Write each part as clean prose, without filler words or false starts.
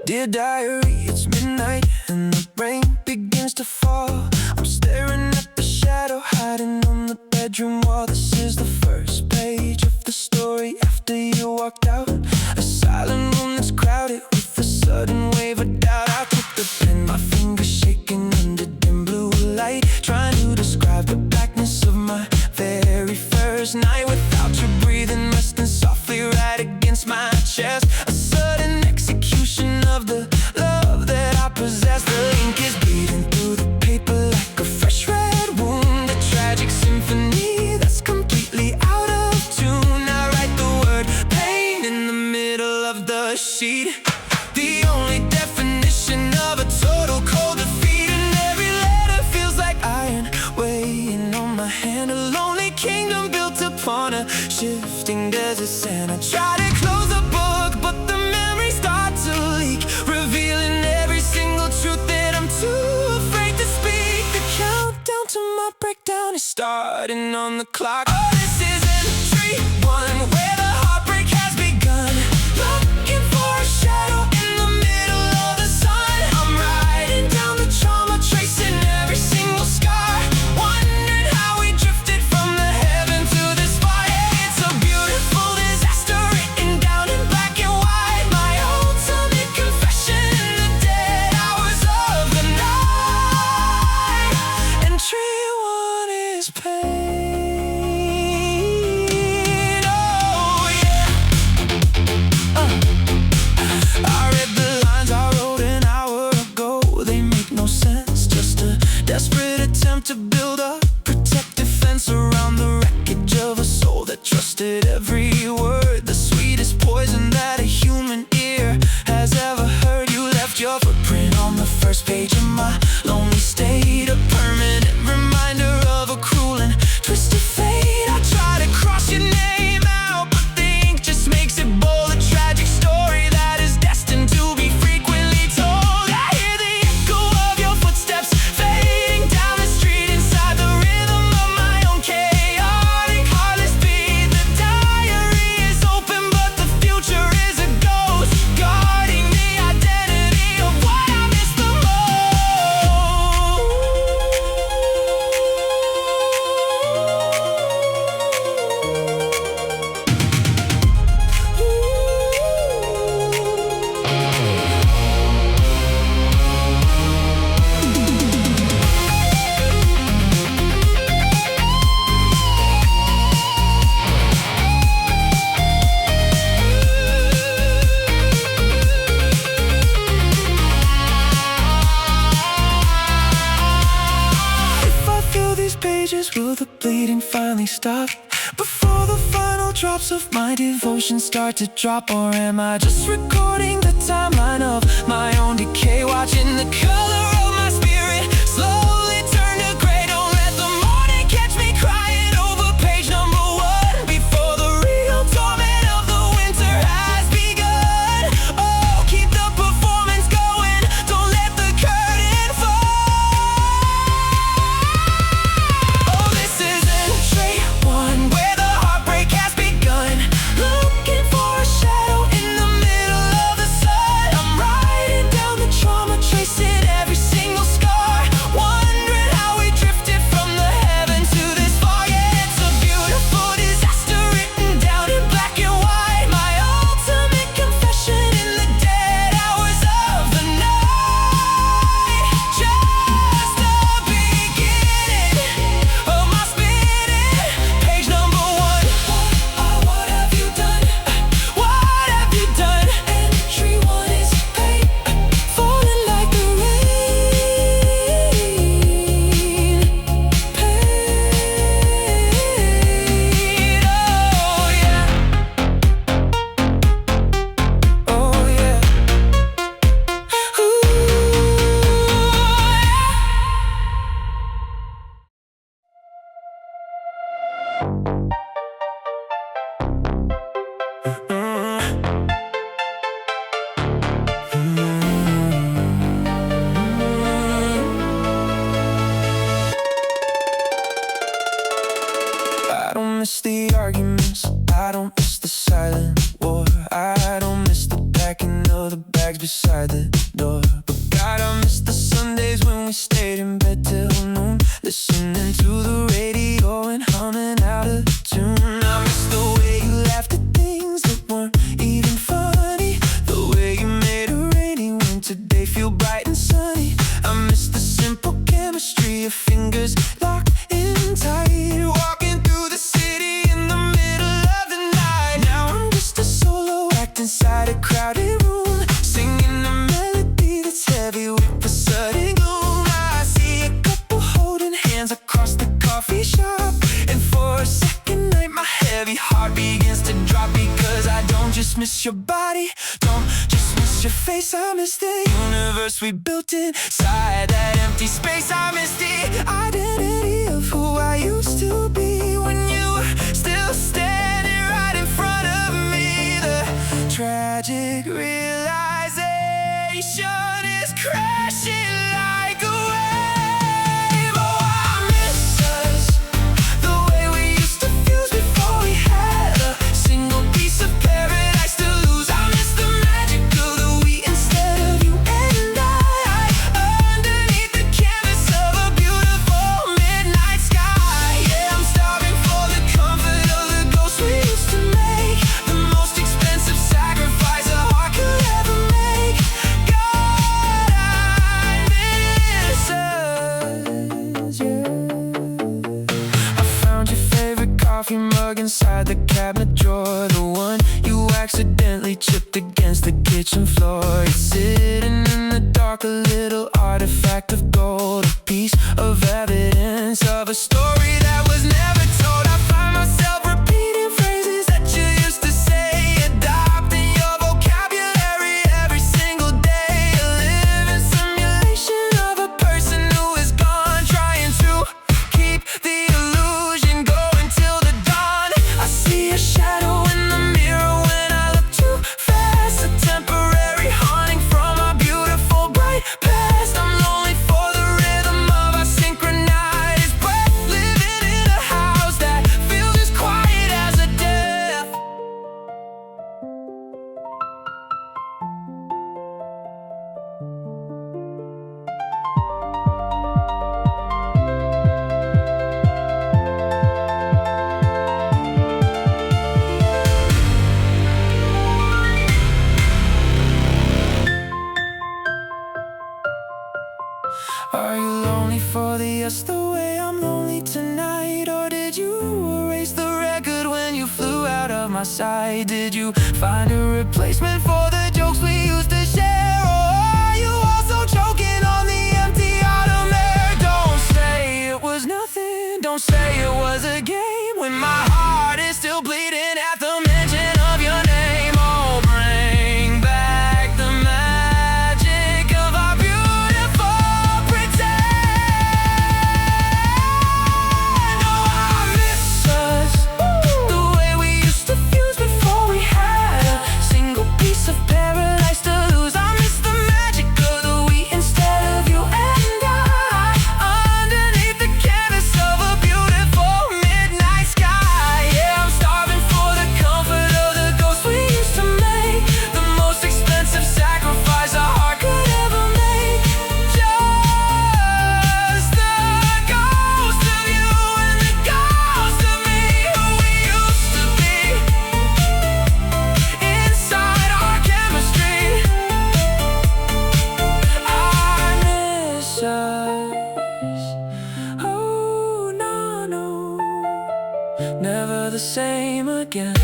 Dear diary, it's midnight and the rain begins to fall. I'm staring at the shadow hiding on the bedroom wall. This is the first page of the story after you walked out. A silent room that's crowded with a sudden wave of doubt. I took the pen, my fingers shaking under dim blue light, trying to describe the blackness of my very first night. Without you breathing, resting softly right against my chest. A sudden execution of the love that I possess. The ink is bleeding through the paper like a fresh red wound. A tragic symphony that's completely out of tune. I write the word pain in the middle of the sheet, the only definition of a total cold defeat. And every letter feels like iron weighing on my hand. A lonely kingdom built upon a shifting desert sand. I try to close the book, but the memories start to leak, revealing every single truth that I'm too afraid to speak. The countdown to my breakdown is starting on the clock. Oh, this is entry 1, where the heartbreak has begun. Looking for a shadow in the middle of the sun. I'm writing down the trauma, tracing every single scar, wondering how we drifted from the heaven to the spot. It's a beautiful disaster written down in black and white. My ultimate confession in the dead hours of the night. Entry 1 is pain. Oh yeah. I read the lines I wrote an hour ago. They make no sense, just a desperate attempt to build a protective fence around the wreckage of a soul that trusted every word. The sweetest poison that a human ear has ever heard. You left your footprint on the first page of my lonely state, a permanent reminder of a cruel and twisted fate. I try to cross your name out, but the ink just makes it bold. A tragic story that is destined to be frequently told. I hear the echo of your footsteps fading down the street, inside the rhythm of my own chaotic heartless beat. The diary is open, but the future is a ghost, guarding the identity of what I miss the most. If I fill these pages, will the bleeding finally stop before the final drops of my devotion start to drop? Or am I just recording the timeline of my own decay, watching the color of my spirit slowly turn to gray? Don't let the morning catch me crying over page number 1 before the real torment of the winter has begun. Oh, keep the performance going, don't let the curtain fall. Oh, this is entry 1, where the heartbreak has begun. Looking for a shadow in the middle of the sun. I'm writing down the trauma, tracing every single beside the door. But God, I miss the Sundays when we stayed in bed till noon, listening to the radio and humming out of tune. I miss the way you laughed at things that weren't even funny, the way you made a rainy winter day feel bright and sunny. I miss the simple chemistry of fingers locked in tight, walking through the city in the middle of the night. Now I'm just a solo act inside a crowded room, singing a melody that's heavy with the sudden gloom. I see a couple holding hands across the coffee shop, and for a second night my heavy heart begins to drop, because I don't just miss your body, don't just miss your face. I miss the universe we built inside that empty space. I miss the identity of who I used to be when you were still standing right in front of me. The tragic realization is crashing like a wave. Oh, I miss us, the way we used to fuse before we had a single piece of paradise to lose. I miss the magic of the we instead of you and I, underneath the canvas of a beautiful midnight sky. Yeah, I'm starving for the comfort of the ghosts we used to make, the most expensive sacrifice a heart could ever make. God, I miss us, yeah. I found your favorite coffee mug inside the cabinet drawer, the one you accidentally chipped against the kitchen floor. It's sitting in the dark, a little artifact of gold, a piece of evidence of a story that was never told. I find myself repeating phrases that you used to say, adopting your vocabulary every single day, a living simulation of a person who is gone, trying to keep the illusion going till the dawn. I see a shadow in the mirror when I look too fast, a temporary haunting from our beautiful bright past. I'm lonely for the rhythm of our synchronized breath, living in a house that feels as quiet as a death. Are you lonely for the us the way I'm lonely tonight? Or did you erase the record when you flew out of my sight? Did you find a replacement for the jokes we used to share? Or are you also choking on the empty autumn air? Don't say it was nothing, don't say it was a game, when my heart is still bleeding at the mention of your name. Oh, bring back the magic of our beautiful pretend. Oh, I miss us, the way we used to fuse before we had a single piece of paradise to lose. I miss the magic of the we instead of you and I, underneath the canvas of a beautiful midnight sky. Yeah, I'm starving for the comfort of the ghosts we used to make, the most expensive sacrifice a heart could ever make. Just the ghost of you and the ghost of me, who we used to be, inside our chemistry. I miss us. Oh, no, no, never the same again.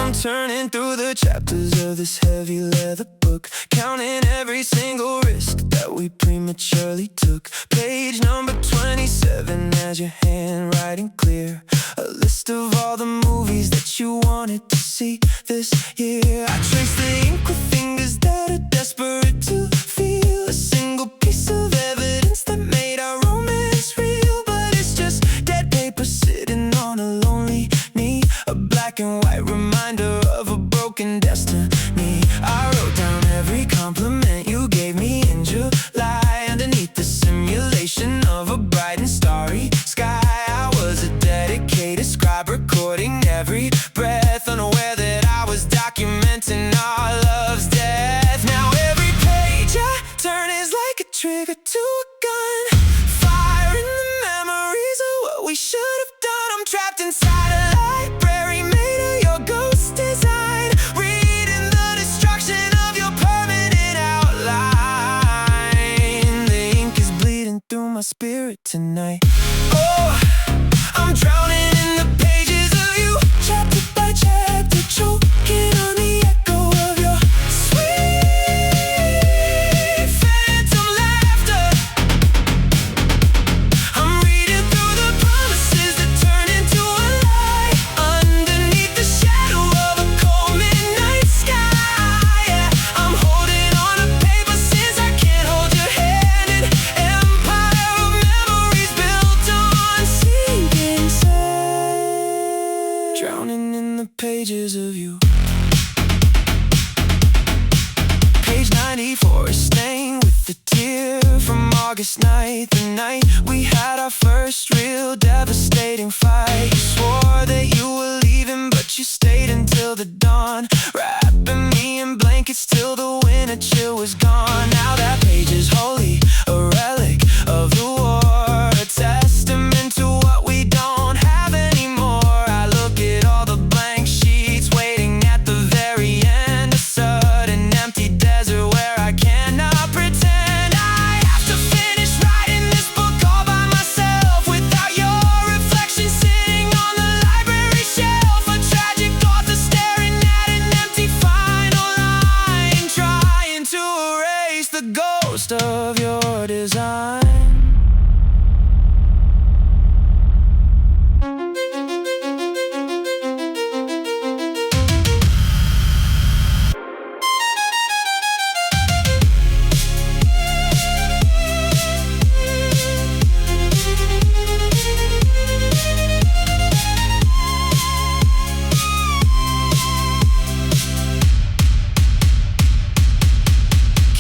I'm turning through the chapters of this heavy leather book, counting every single risk that we prematurely took. Page number 27 has your handwriting clear, a list of all the movies that you wanted to see this year. I trace the ink with fingers that are desperate to feel a single piece of evidence spirit tonight. Oh, I'm drowning in the pages of you, chapter by chapter, choking on the echo of your sweet phantom laughter. I'm reading through the promises that turn into a lie, underneath the shadow of a cold midnight sky. Yeah, I'm holding on to paper since I can't hold your hand. An empire of memories built on sinking sand, drowning in the pages of you. Page 94 is stained with the tear from August night, the night we had our first real devastating fight. You swore that you were leaving, but you stayed until the dawn, wrapping me in blankets till the winter chill was gone. Now that page is holy, a relic of the war, a testament to what we don't have anymore. I look at all the blank sheets waiting at the very end, a sudden empty desert where I cannot pretend. I have to finish writing this book all by myself, without your reflection sitting on the library shelf. A tragic author staring at an empty final line, trying to erase the ghost of your design.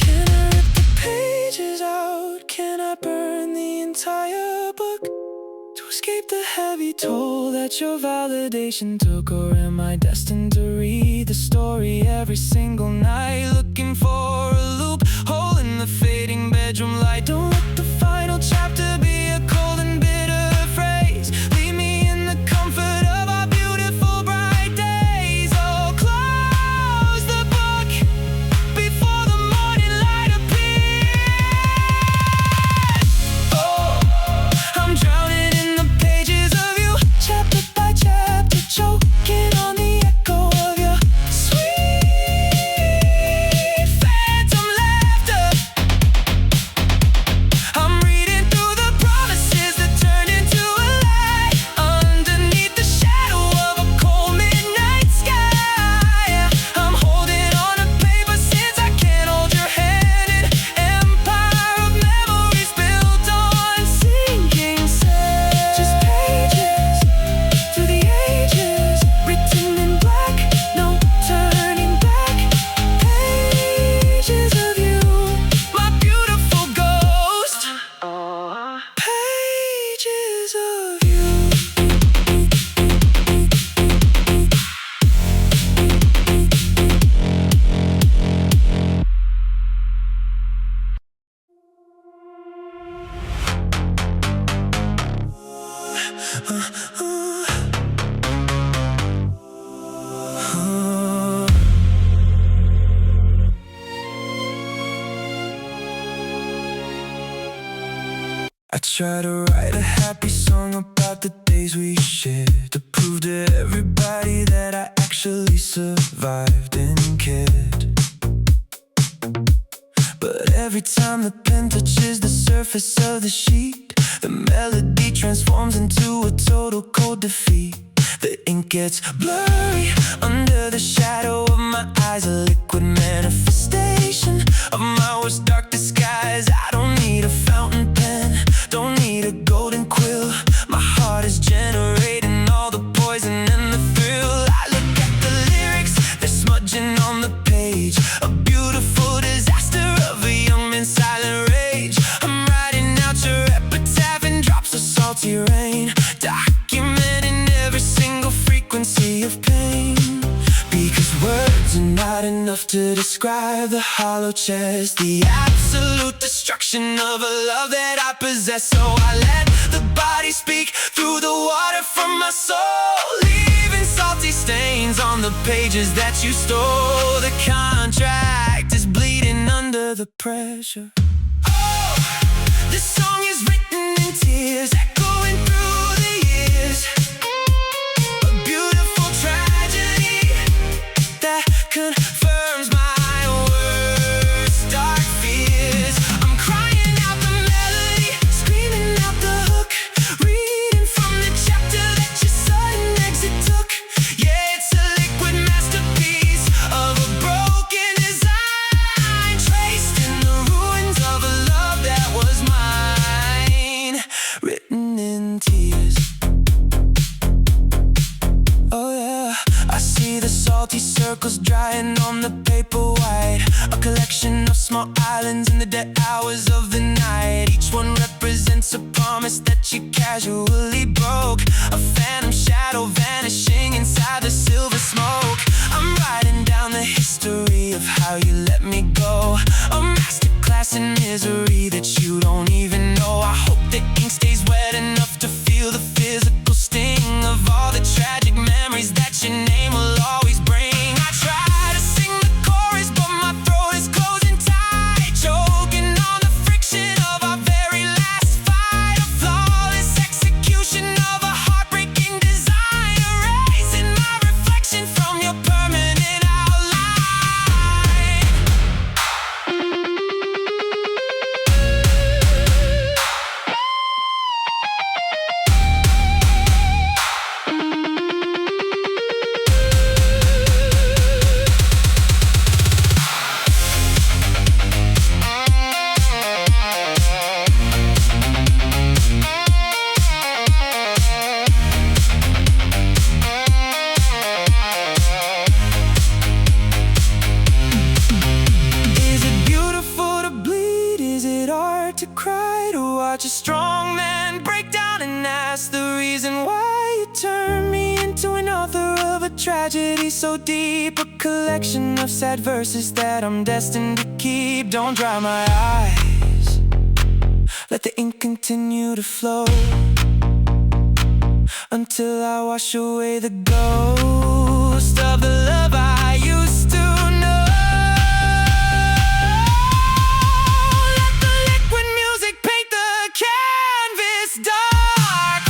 Can I rip the pages out? Can I burn the entire book to escape the heavy toll that your validation took? Or am I destined to read the story every single night, looking for a loophole in the fading bedroom light? Don't let the final chapter be a cold and bitter phrase. Leave me in the comfort of our beautiful bright days. Oh, close the book before the morning light appears. Oh, I'm drowning in the pages of you, chapter by chapter, choking on the echo of your sweet phantom laughter. I'm reading through the promises that turn into a lie, underneath the shadow of a cold midnight sky. Yeah, I'm holding on to paper since I can't hold your hand. An empire of memories built on sinking sand. Just pages through the ages, written in black, no turning back. Pages of you, my beautiful ghost. Pages of you. I try to write a happy song about the days we shared, to prove to everybody that I actually survived and cared. But every time the pen touches the surface of the sheet, the melody transforms into a total cold defeat. The ink gets blurry under the shadow of my eyes, a liquid manifestation of my worst dark disguise. I don't need a fountain pen, don't need a golden quill. My heart is generating all the poison and the thrill. I look at the lyrics, they're smudging on the page, a beautiful disaster of a young man's silent rage. I'm writing out your epitaph in drops of salty rain, documenting every single frequency of pain. Because words are not enough to describe the hollow chest, the absolute destruction of a love that I possess. So I let the body speak through the water from my soul, leaving salty stains on the pages that you stole. The contract is bleeding under the pressure. Oh, This song is written in tears, echoing through the years. A beautiful tragedy that confirms my worst dark fears. I'm crying out the melody, screaming out the hook, reading from the chapter that your sudden exit took. Yeah, it's a liquid masterpiece of a broken design, traced in the ruins of a love that was mine, written in tears. Oh yeah, I see the salty circles drying on the paper white, a collection of small islands in the dead hours of the night. Each one represents a promise that you casually broke, a phantom shadow vanishing inside the silver smoke. I'm writing down the history of how you let me go, a masterclass in misery that you don't even know. I hope the ink stays wet enough to feel the physical sting of all the tragic memories that your name will always bring. I try to sing the chorus, but my throat is closing tight, choking on the friction of our very last fight. A flawless execution of a heartbreaking design, erasing my reflection from your permanent outline. Is it beautiful to bleed? Is it art to cry? To watch a strong man break down and ask the reason why you turned me into an author of a tragedy so deep, a collection of sad verses that I'm destined to keep. Don't dry my eyes, let the ink continue to flow until I wash away the ghost of the love I used to know. Let the liquid music paint the canvas dark.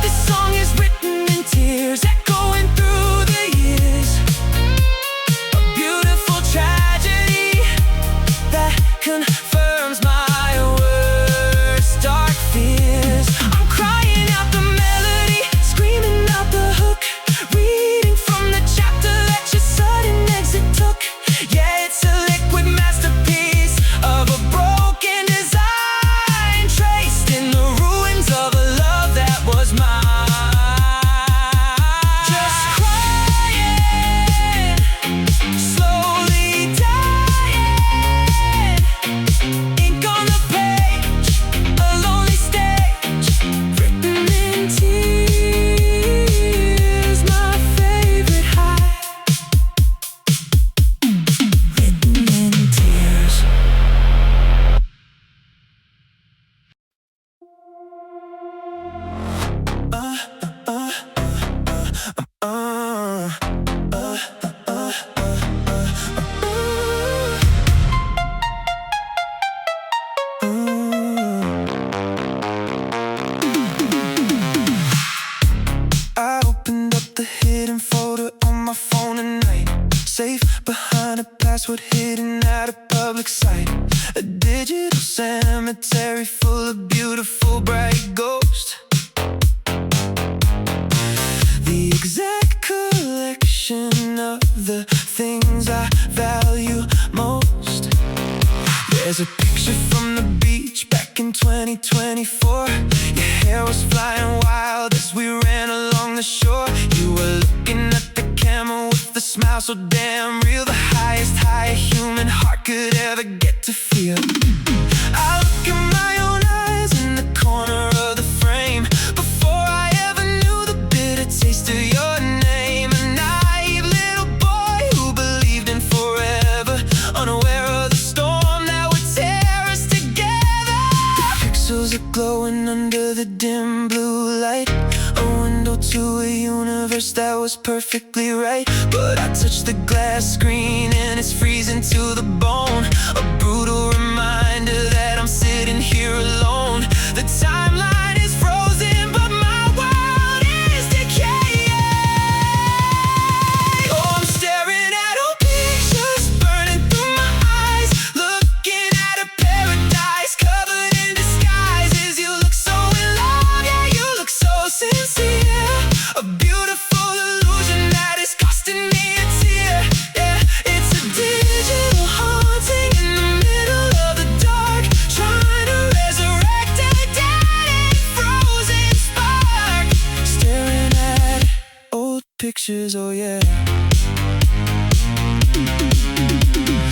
This song is written in tears, echoing through the years. A beautiful tragedy that confirms my worst dark fears. I'm crying out the melody, screaming out the hook, reading from the chapter that your sudden exit took. Yeah, it's a liquid masterpiece of a broken design, traced in the ruins of a love that was mine. Just crying, slowly dying, ink on the page, a lonely stage, written in tears, my favorite high, written in tears. I opened up the hidden folder on my phone tonight, safe behind a password hidden at a public site. A digital cemetery full of beautiful bright ghosts, the exact collection of the things I value most. There's a picture from the beach back in 2024. Your hair was flying wild as we ran along the shore. You were looking at the camera with a smile so damn real, the highest high a human heart could ever get to feel. I look in my own eyes in the corner of the frame before I ever knew the bitter taste of your name. A naive little boy who believed in forever, unaware of the storm that would tear us together. The pixels are glowing under the dim blue light, a window to a universe that was perfectly right. But I touched the glass screen and it's freezing to the bone, a brutal reminder that I'm sitting here pictures, oh yeah.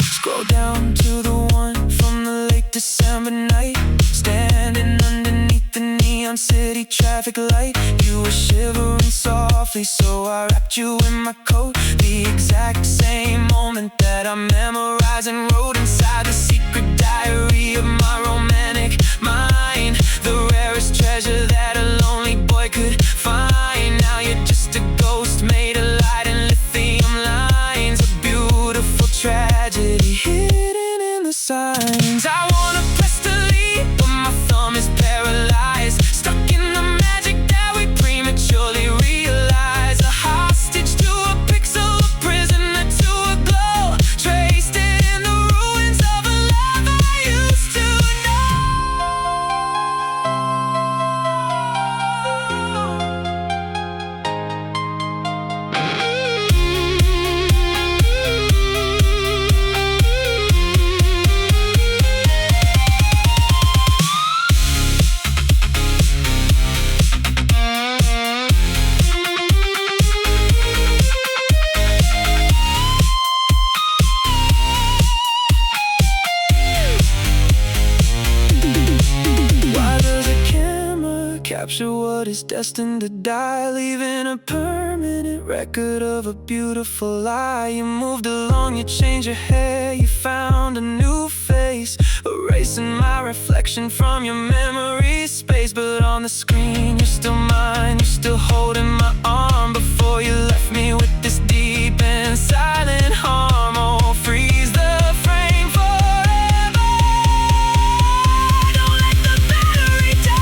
Scroll down to the one from the late December night, standing underneath the neon city traffic light. You were shivering softly, so I wrapped you in my coat. The exact same moment that I memorized and wrote inside the secret diary of my romantic mind. The rarest treasure that a lonely boy could find. Now you're just a ghost made of light and lithium lines. A beautiful tragedy hidden in the signs. I wanna press delete, but my thumb is paralyzed, stuck in the magic that we prematurely realize. A hostage to a pixel, a prisoner to a glow, traced it in the ruins of a love I used to capture what is destined to die, leaving a permanent record of a beautiful lie. You moved along, you changed your hair, you found a new face, erasing my reflection from your memory space. But on the screen, you're still mine, you're still holding my arm. Before you left me with this deep and silent harm. Oh, freeze the frame forever, don't let the battery die.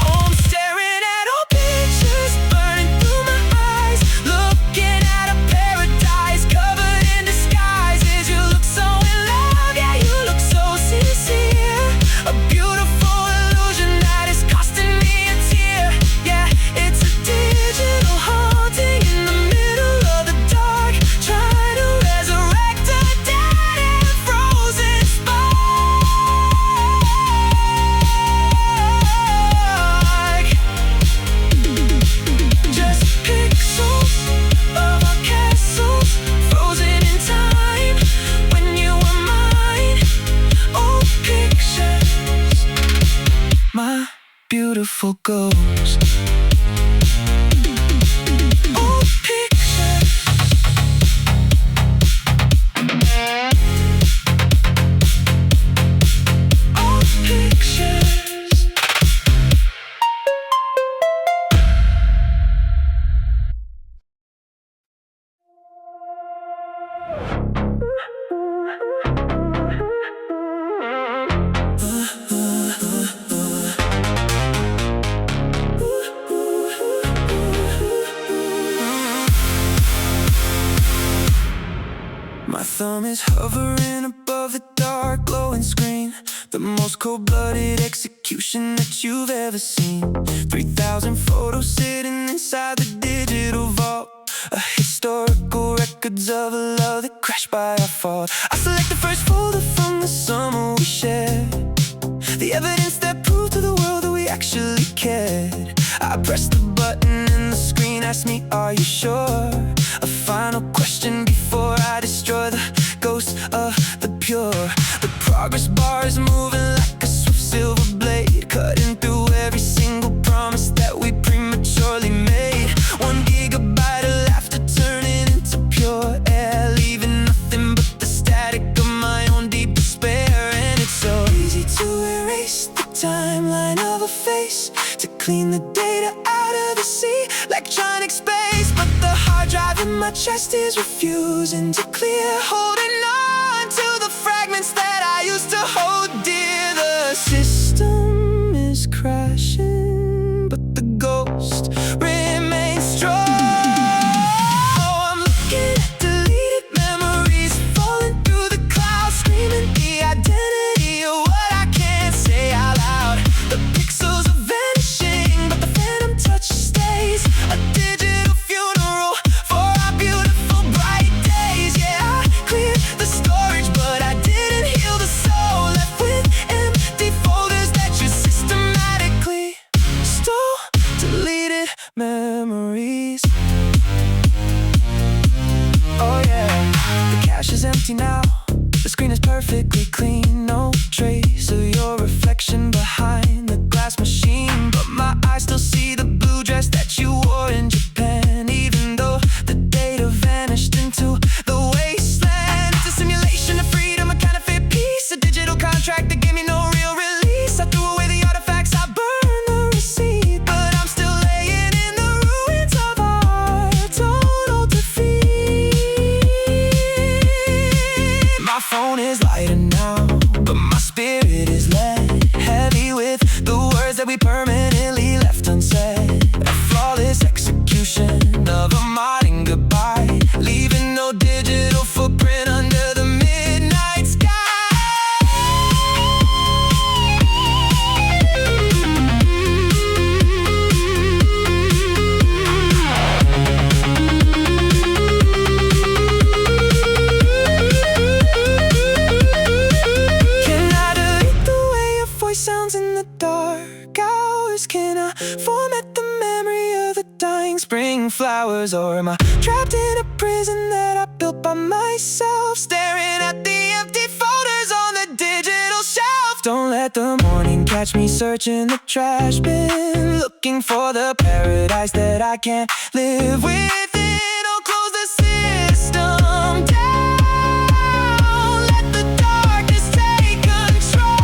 Oh, I'm staring at old pictures, burning through my eyes, looking at a paradise covered in disguises. You look so in love, yeah, you look so sincere. A beautiful illusion that is costing me a tear. Yeah, it's a digital haunting in the middle of the dark, trying to resurrect a dead and frozen spark. Just pixels of our castles, frozen in time when you were mine. Old pictures, my beautiful ghost. Old pictures, old pictures. My thumb is hovering above the dark glowing screen, the most cold-blooded execution that you've ever seen. 3,000 photos sitting inside the digital vault, a historical records of a love that crashed by our fault. I select the first folder from the summer we shared, the evidence that proved to the world that we actually cared. I pressed the button and the screen asked me, are you sure? A final question before I destroy the ghost of the pure. The progress bar is moving like a swift silver blade, cutting through every single promise that we prematurely made. 1 gigabyte of laughter turning into pure air, leaving nothing but the static of my own deep despair. And it's so easy to erase the timeline of a face, to clean the data out of the sea, electronic space. But the hard drive in my chest is refusing to clear, holding on to the fragments that I used to hold dear. The system is crashing, but the ghost remains strong. Oh, I'm looking at deleted memories falling through the clouds, screaming the identity of what I can't say out loud. The pixels are vanishing, but the phantom touch stays, a digital funeral for our beautiful bright days. Yeah, I cleared the storage, but I didn't heal the soul left with sounds in the dark hours. Can I format the memory of the dying spring flowers? Or am I trapped in a prison that I built by myself, staring at the empty folders on the digital shelf? Don't let the morning catch me searching the trash bin, looking for the paradise that I can't live within. I'll close the system down, let the darkness take control.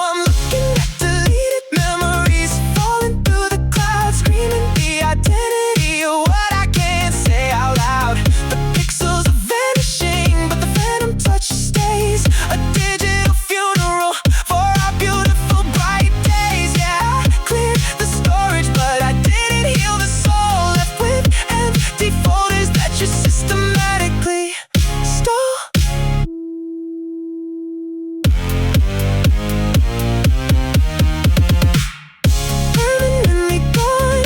I'm looking at deleted memories falling through the clouds, screaming the identity of what I can't say out loud. The pixels are vanishing, but the phantom touch stays. A digital funeral for our beautiful bright days. Yeah, I cleared the storage, but I didn't heal the soul. Left with empty folders that you systematically stole. Permanently gone,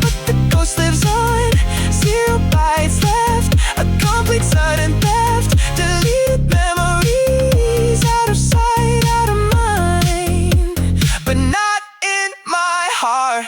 but the ghost lives on. 0 bytes left, a complete sudden theft. Deleted memories, out of sight, out of mind, but not in my heart.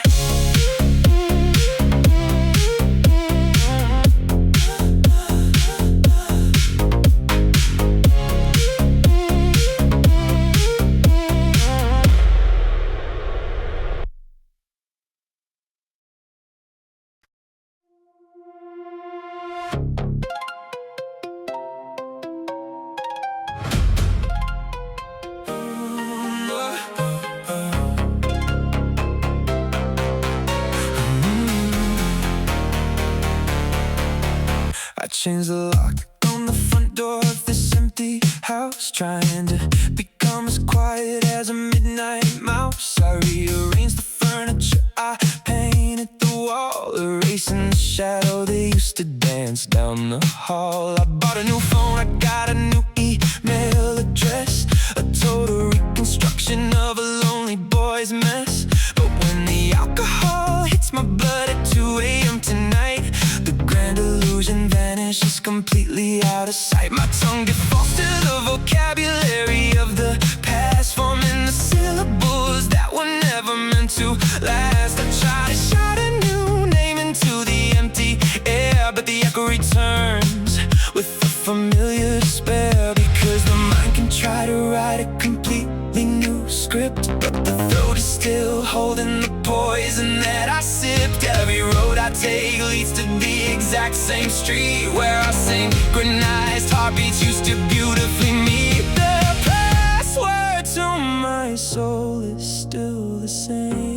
I changed the lock on the front door of this empty house, trying to become as quiet as a midnight mouse. I rearranged the furniture, I painted the wall, erasing the shadow that used to dance down the hall. I bought a new phone, I got a new email address, a total reconstruction of a lonely boy's mess. But when the alcohol hits my blood at 2 a.m. tonight, the grand illusion vanishes completely out of sight. My tongue defaults to the vocabulary of the past, forming the syllables that were never meant to last. I try to shout a new name into the empty air, but the echo returns with a familiar despair. Because the mind can try to write a completely new script, but the throat is still holding the poison that I sipped. Every road I take leads to the exact same street where our synchronized heartbeats used to beautifully meet. The password to my soul is still the same.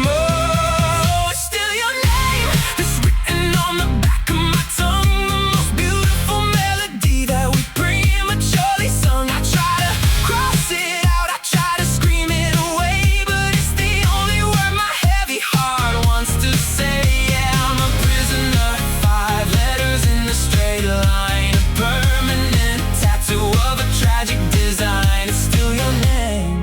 Oh, it's still your name that's written on the back of my tongue, the most beautiful melody that we prematurely sung. I try to cross it out, I try to scream it away, but it's the only word my heavy heart wants to say. Yeah, I'm a prisoner, 5 letters in a straight line, a permanent tattoo of a tragic design. It's still your name.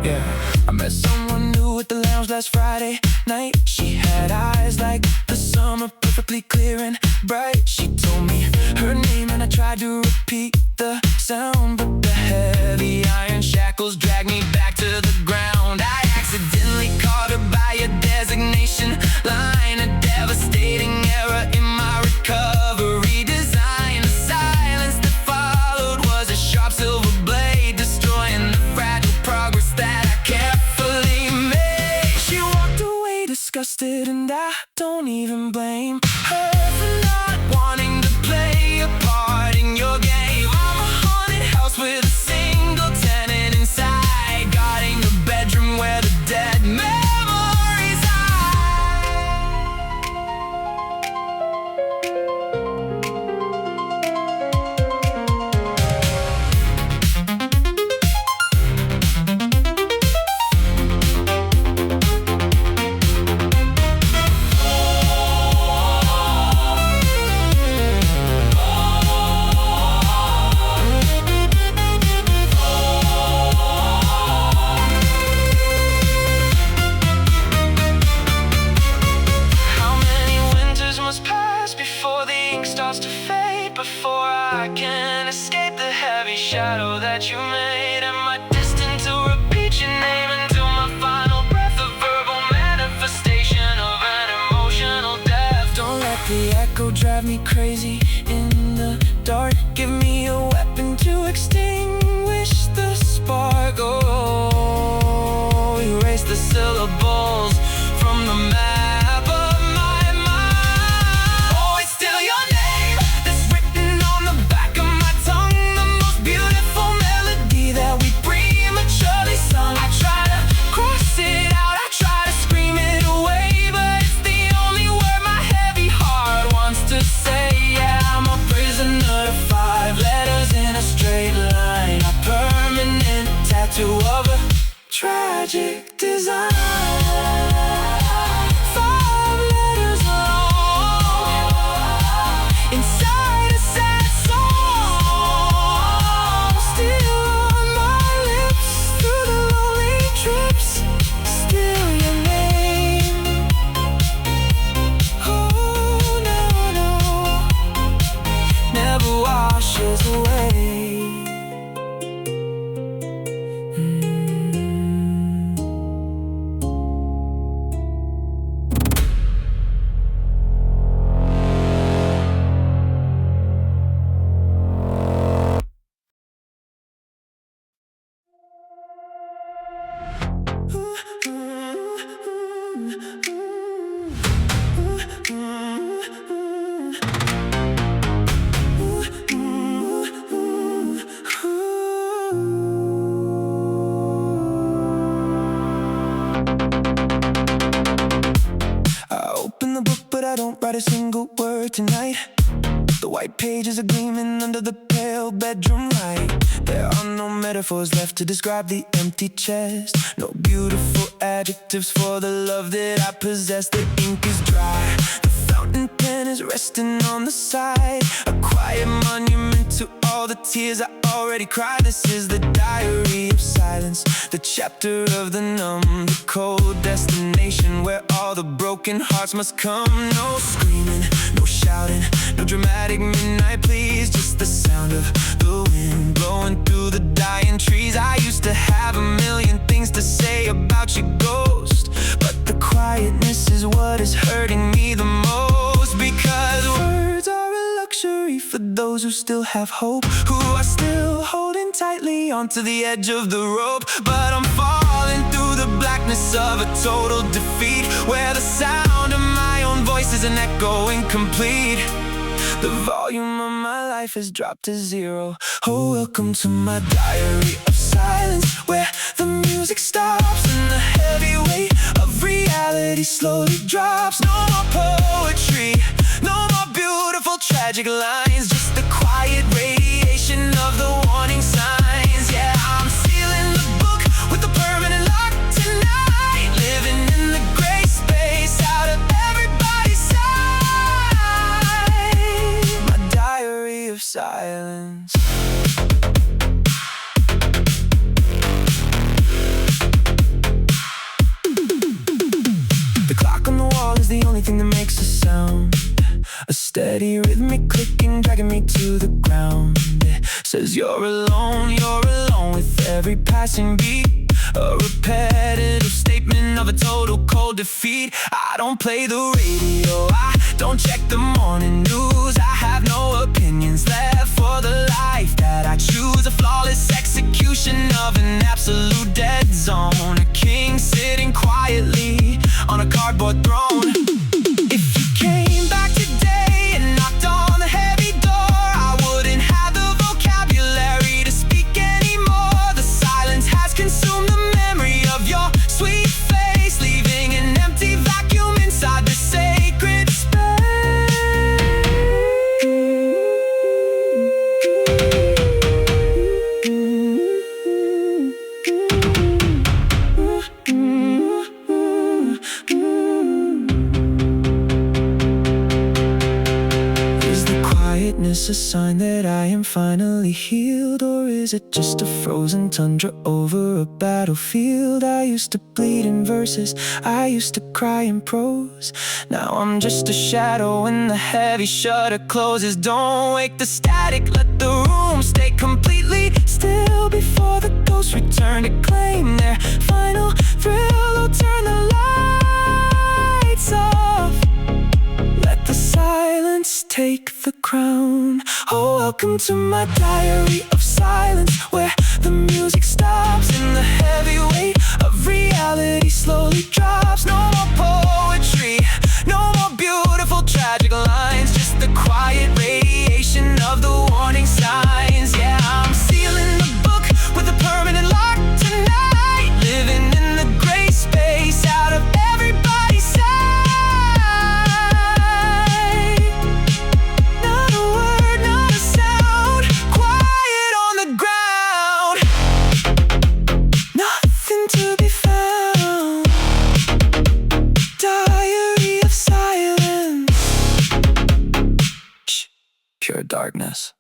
Yeah, I met someone new at the lounge last Friday night. She had eyes like the summer, perfectly clear and bright. She told me her name and I tried to repeat the sound, but the heavy iron shackles dragged me back to the ground. I accidentally called her by a designation line, a devastating error in my recovery design. The silence that followed was a sharp silver blade, destroying the fragile progress that I carefully made. She walked away disgusted, and I don't even blame her for not wanting to play a part in your game. I'm a haunted house with a single tenant inside, guarding the bedroom where the dead memories hide. How many winters must pass before the ink starts to fade, before I can escape the shadow that you made. Am I destined to repeat your name until my final breath? A verbal manifestation of an emotional death. Don't let the echo drive me crazy in the dark. Give me a weapon to extinguish the spark. Oh, erase the syllables from the map of my mind. Oh, it's still your name that's written on the back of my tongue. The most beautiful melody that we prematurely sung. I try to cross it out, I try to scream it away, but it's the only word my heavy heart wants to say. Yeah, I'm a prisoner of 5 letters in a straight line. A permanent tattoo of a tragic design. 5 letters long inside a sad song. Still on my lips through the lonely trips. Still your name. Oh no, no, never washes away. I open the book, but I don't write a single word tonight. The white pages are gleaming under the pale bedroom light. There are no metaphors left to describe the empty chest. No beautiful adjectives for the love that I possess. The ink is dry, the fountain pen is resting on the side. A quiet monument to all the tears I already cried. This is the diary of silence, the chapter of the numb, the cold destination where all the broken hearts must come. No screaming, no shouting, no dramatic midnight please. Just the sound of the wind blowing through the dying trees. I used to have a million things to say about your ghost, but the quietness is what is hurting me the most. Because words are a luxury for those who still have hope, who are still holding tightly onto the edge of the rope. But I'm falling through the blackness of a total defeat, where the sound of my own voice is an echo incomplete. The volume of my life has dropped to 0. Oh, welcome to my diary of silence, where the music stops and the heavy weight of reality slowly drops. No more poetry, no more beautiful tragic lines, just the quiet radiation of the warning signs. Yeah, I'm sealing the book with a permanent lock tonight, living in the gray space out of everybody's sight. My diary of silence. The clock on the wall is the only thing that makes a sound, a steady rhythmic clicking dragging me to the ground. It says you're alone with every passing beat. A repetitive statement of a total cold defeat. I don't play the radio, I don't check the morning news. I have no opinions left for the life that I choose. A flawless execution of an absolute dead zone. A king sitting quietly on a cardboard throne. If you came back today and knocked on the heavy door, I wouldn't have the vocabulary to speak anymore. The silence has consumed the memory of your sweet face, leaving an empty vacuum inside the sacred space. A sign that I am finally healed, or is it just a frozen tundra over a battlefield? I used to bleed in verses, I used to cry in prose. Now I'm just a shadow when the heavy shutter closes. Don't wake the static, let the room stay completely ghosts return to claim their final thrill. Oh, turn the lights off, let the silence take the crown. Oh, welcome to my diary of silence, where the music stops and the heavy weight of reality slowly drops. No more poetry, no more beautiful tragic lines, just the quiet radiation of the warning signs. Yeah, I'm sealing the book with a permanent lock tonight, living in the gray space out of everybody's sight. Not a word, not a sound, quiet on the ground, nothing to be found. Diary of silence. Shh, pure darkness.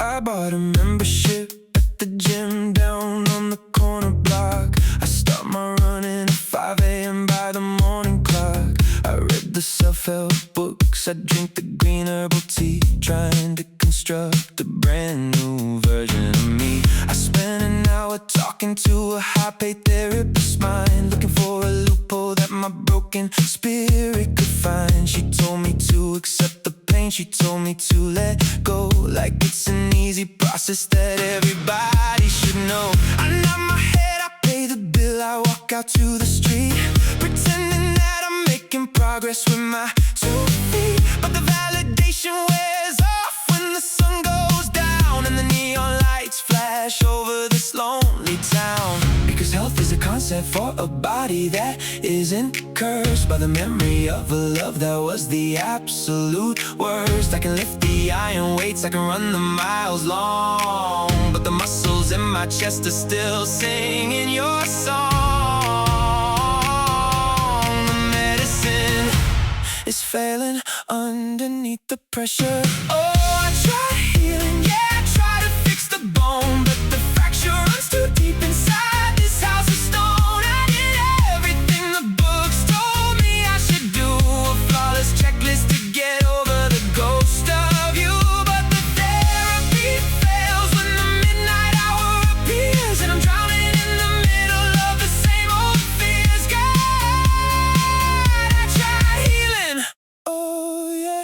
I bought a membership at the gym down on the corner block. I start my running at 5 a.m. by the morning clock. I read the self-help books, I drink the green herbal tea, trying to construct a brand new version of me. I spent an hour talking to a high-paid therapist's mind, looking for a loophole that my broken spirit could find. She told me to accept the pain, she told me to let go, like it's an easy process that everybody should know. I nod my head, I pay the bill, I walk out to the street, pretending that I'm making progress with my 2 feet. But the validation wears off when the sun goes down and the neon lights flash over this lonely town. Because health is a concept for a body that isn't cursed by the memory of a love that was the absolute worst. I can lift the iron weights, I can run the miles long, but the muscles in my chest are still singing your song. The medicine is failing underneath the pressure. Oh, I try healing, yeah, I try to fix the bone, but the fracture runs too deep inside this house of stone. I did everything the books told me I should do, a flawless checklist to get over the ghost of you. But the therapy fails when the midnight hour appears, and I'm drowning in the middle of the same old fears. God, I tried healing, oh yeah.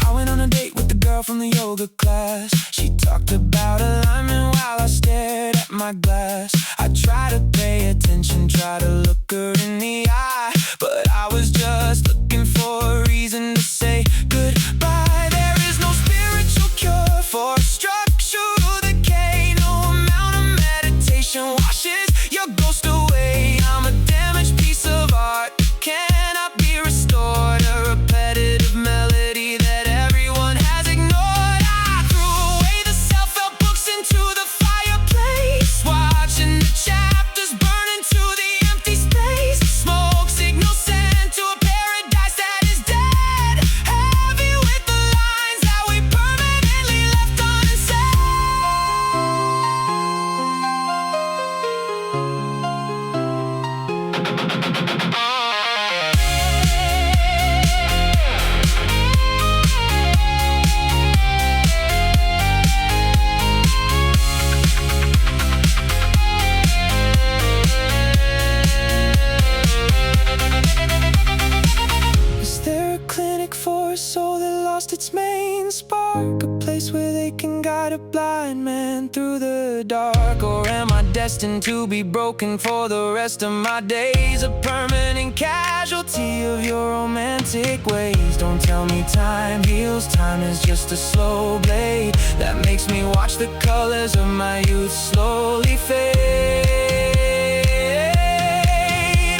I went on a date with the girl from the yoga class. She talked about alignment while I stared at my glass. I tried to pay attention, try to look her in the eye, but I was just looking for a reason to say goodbye. There is no spiritual cure for structural decay. No amount of meditation washes your ghost away. I'm a damaged piece of art, cannot be restored, a repetitive melody that everyone has ignored. I threw away the self-help books into the fireplace, watching the chapters burn into the empty space. Smoke signals sent to a paradise that is dead, heavy with the lines that we permanently left unsaid. Is there a clinic for a soul that lost its main spark? A place where they can guide a blind man through the dark? Or am I destined to be broken for the rest of my days? A permanent casualty of your romantic ways. Don't tell me time heals, time is just a slow blade that makes me watch the colors of my youth slowly fade.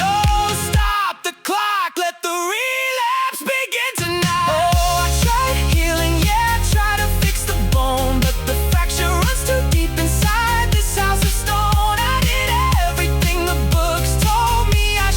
Oh, stop the clock, let the relapse begin tonight. Oh, I tried healing, yeah, I tried to fix the bone, but the fracture runs too deep inside this house of stone. I did everything the books told me I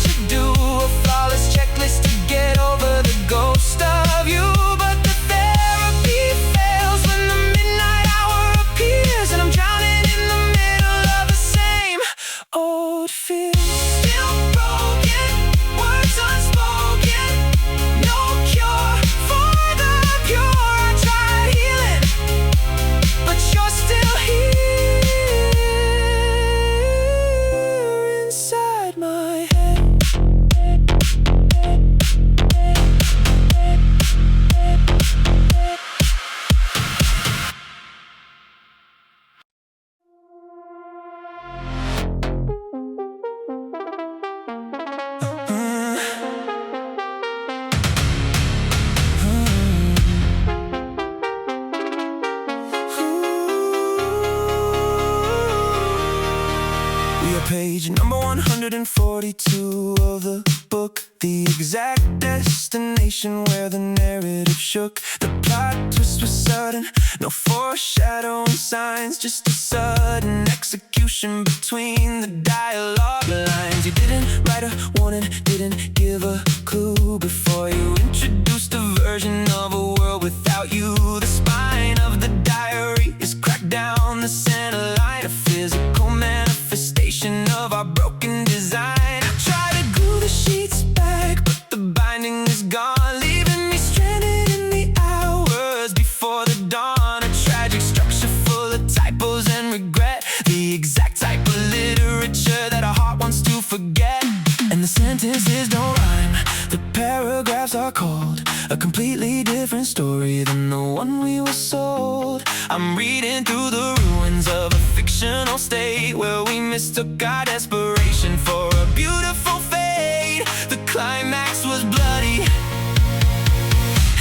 We are page number 142 of the book, the exact destination where the narrative shook. The plot twist was sudden, no foreshadowing signs, just a sudden execution between the dialogue lines. You didn't write a warning, didn't give a clue before you introduced a version of a world without you. The spine of the diary is cracked down the center line, a physical manifestation of our broken design. I try to glue the sheets back, but the binding is gone, leaving me stranded in the hours before the dawn. A tragic structure full of typos and regret, the exact type of literature that our heart wants to forget. And the sentences don't rhyme, the paragraphs are cold, a completely different story than the one we were sold. I'm reading through the ruins of a fictional state where we mistook our desperation for a beautiful fate. The climax was bloody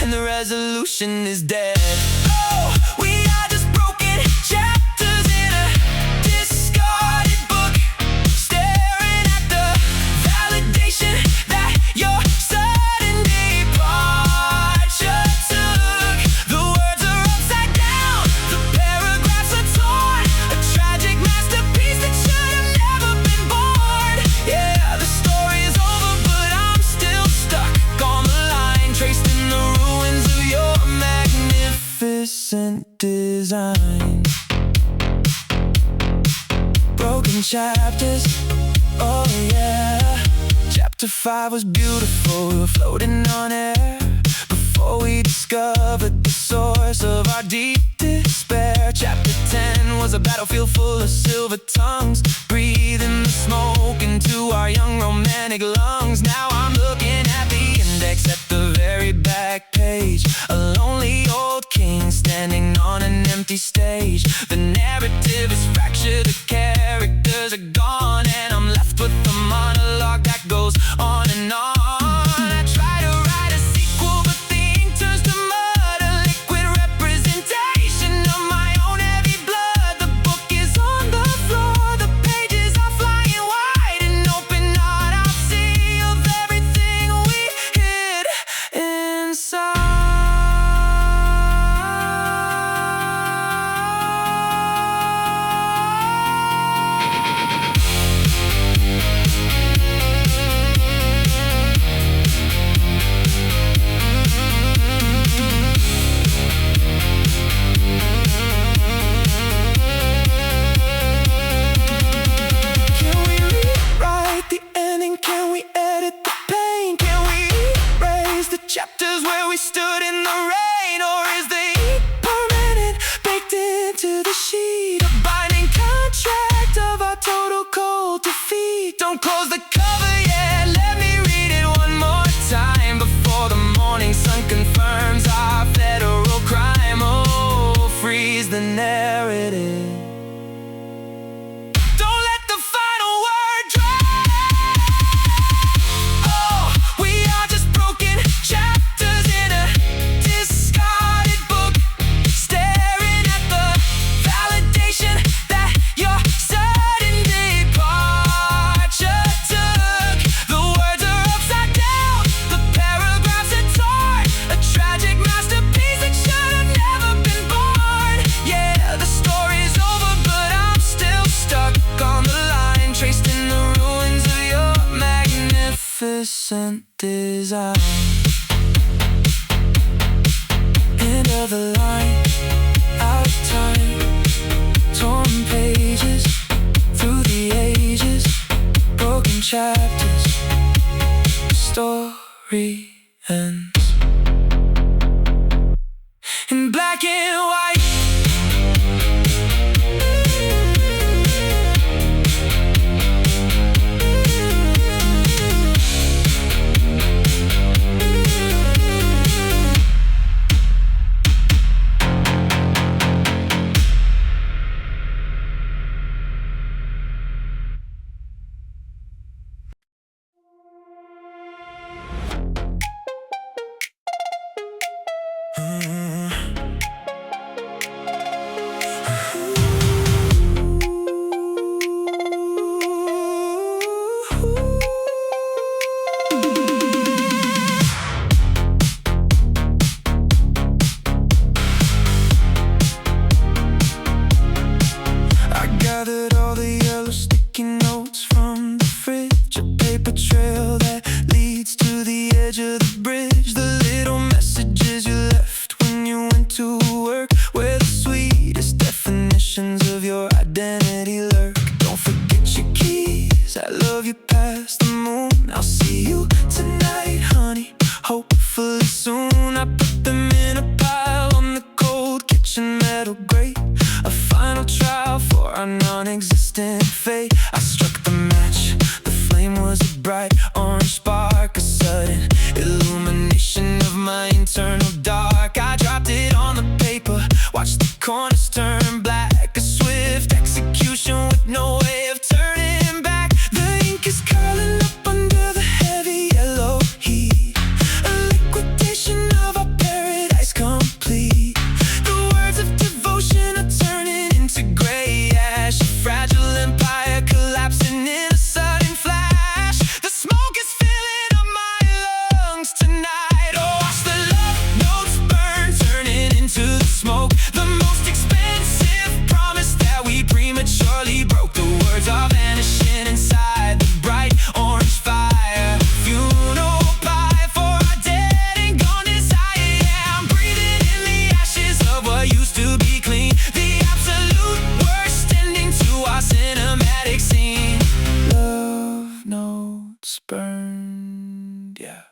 and the resolution is dead. Oh, we are just broken chapters in a discarded book, staring at the validation that your sudden departure took. The words are upside down, the paragraphs are torn, a tragic masterpiece that should have never been born. Yeah, the story is over, but I'm still stuck on the line, traced in the ruins of your magnificent design. Broken chapters, oh yeah. Chapter 5 was beautiful, we were floating on air before we discovered the source of our deep despair. Chapter 10 was a battlefield full of silver tongues, breathing the smoke into our young romantic lungs. Now I'm looking at the index at the very back page, a lonely old king standing on an empty stage. The narrative is fractured, the characters are gone, and I'm left with a monologue that goes on and on. I try to write a sequel, but the ink turns to mud, a liquid representation of my own heavy blood. The book is on the floor, the pages are flying wide, an open autopsy of everything we hid inside. Can we rewrite the ending? Can we edit the pain? Can we erase the chapters where we stood in the rain? Or is the ink permanent, baked into the sheet, a binding contract of our total cold defeat? Don't close the cover yet, let me read it one more time before the morning sun confirms our federal crime. Oh, freeze the narrative, don't let the final word drop. Oh, we are just broken chapters in a discarded book, staring at the validation that your sudden departure took. The words are upside down, the paragraphs are torn, a tragic masterpiece that should have never been born. Yeah, the story's over, but I'm still stuck on the line, traced in the ruins of your magnificent design. End of the line, out of time, torn pages through the ages, broken chapters, story ends in black and white. you past the moon. I'll see you tonight, honey, hopefully soon. I put them in a pile on the cold kitchen metal grate, a final trial for our non-existent fate. I struck the match, the flame was a bright orange spark, a sudden illumination of my internal dark. I dropped it on the paper, watched the corners turn black, a swift execution with no way of turning back. The ink is curling up under the heavy yellow heat, a liquidation of our paradise complete. The words of devotion are turning into gray ash, a fragile empire collapsing in a sudden flash. The smoke is filling up my lungs tonight. Oh, watch the love notes burn, turning into the smoke. The most expensive promise that we prematurely broke. The words are vanishing inside the bright orange fire. Funeral pie for our dead and gone desire. Yeah, I'm breathing in the ashes of what used to be clean. The absolute worst ending to our cinematic scene. Love notes burned, yeah.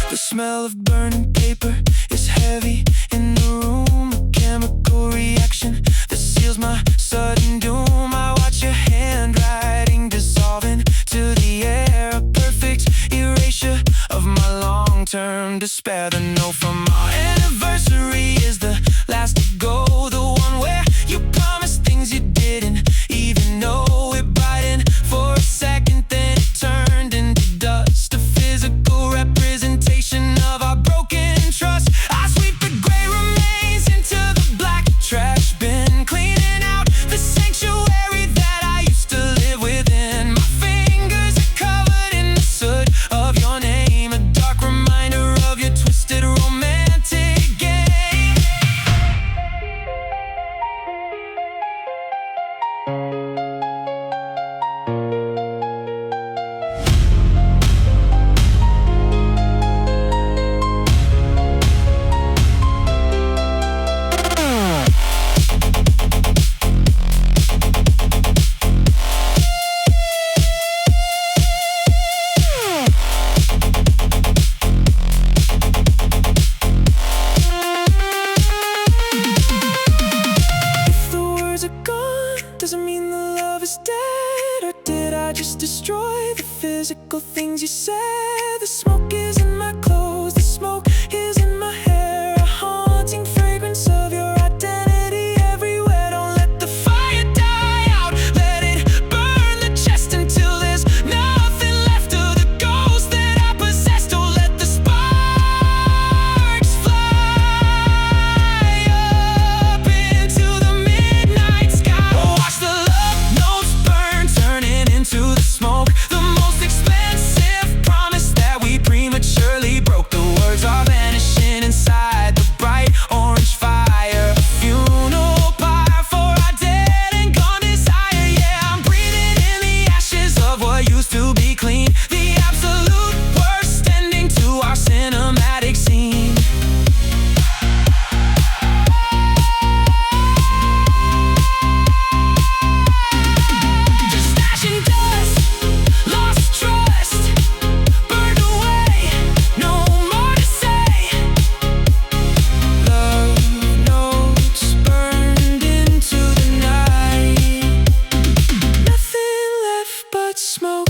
The smell of burning paper is heavy in the room, a chemical reaction that seals my sudden doom. I watch your handwriting dissolving to the air, a perfect erasure of my long-term despair. The note from our anniversary is the last to go, the one where you promised things you didn't even know. It brightened for a second, then it turned into dust, a physical representation of our broken trust. I sweep the gray remains into the black trash bin, cleaning out the sanctuary that I used to live within. My fingers are covered in the soot of your name, a dark reminder of your twisted romantic game. If the words are gone, doesn't mean the love is dead. Or did I just destroy the physical things you said? The smoke is in my clothes, the smoke is in my hair, a haunting fragrance of your identity everywhere. Don't let the fire die out, let it burn the chest until there's nothing left of the ghost that I possess. Don't let the sparks fly up into the midnight sky. Oh, watch the love notes burn, turning into the smoke. The most expensive promise that we prematurely broke. The words are vanishing inside the bright orange fire. A funeral pyre for our dead and gone desire. Yeah, I'm breathing in the ashes of what used to be clean. The absolute worst ending to our cinematic scene. Just ash and dust, lost trust, burned away, no more to say. Love notes burned into the night, nothing left but smoke.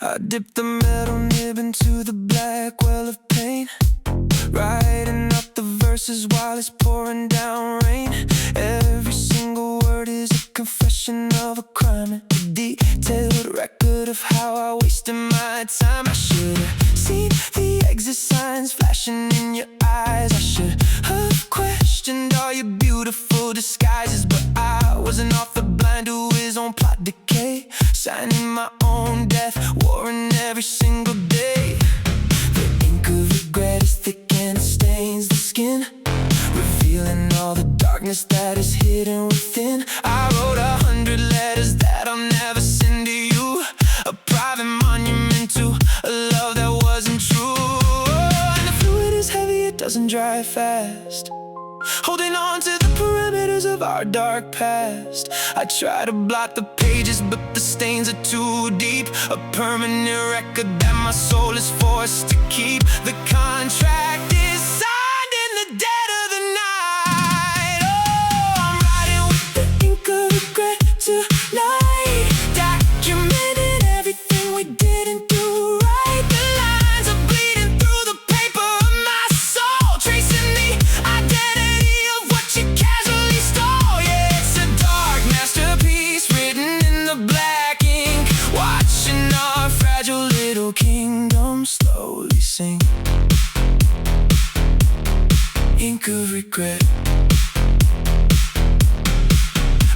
I dipped the metal nib into the black well of pain, writing up the verses while it's pouring down rain. Every single word is a confession of a crime, a detailed record of how I wasted my time. I should have seen the exit signs flashing in your eyes. I should have all your beautiful disguises, but I was an author blind to his own plot decay, signing my own death warrant every single day. The ink of regret is thick and it stains the skin, revealing all the darkness that is hidden within. I wrote 100 letters that I'll never send to you, a private monument to a love that wasn't true. And the fluid is heavy, it doesn't dry fast, holding on to the perimeters of our dark past. I try to blot the pages, but the stains are too deep, a permanent record that my soul is forced to keep. The contract is signed in the dead of the night. Oh, I'm writing with the ink of regret tonight, documenting everything we didn't do right. The lines are bleeding through the paper of my soul, tracing the identity of what you casually stole. Yeah, it's a dark masterpiece written in the black ink, watching our fragile little kingdom slowly sink. Ink of regret.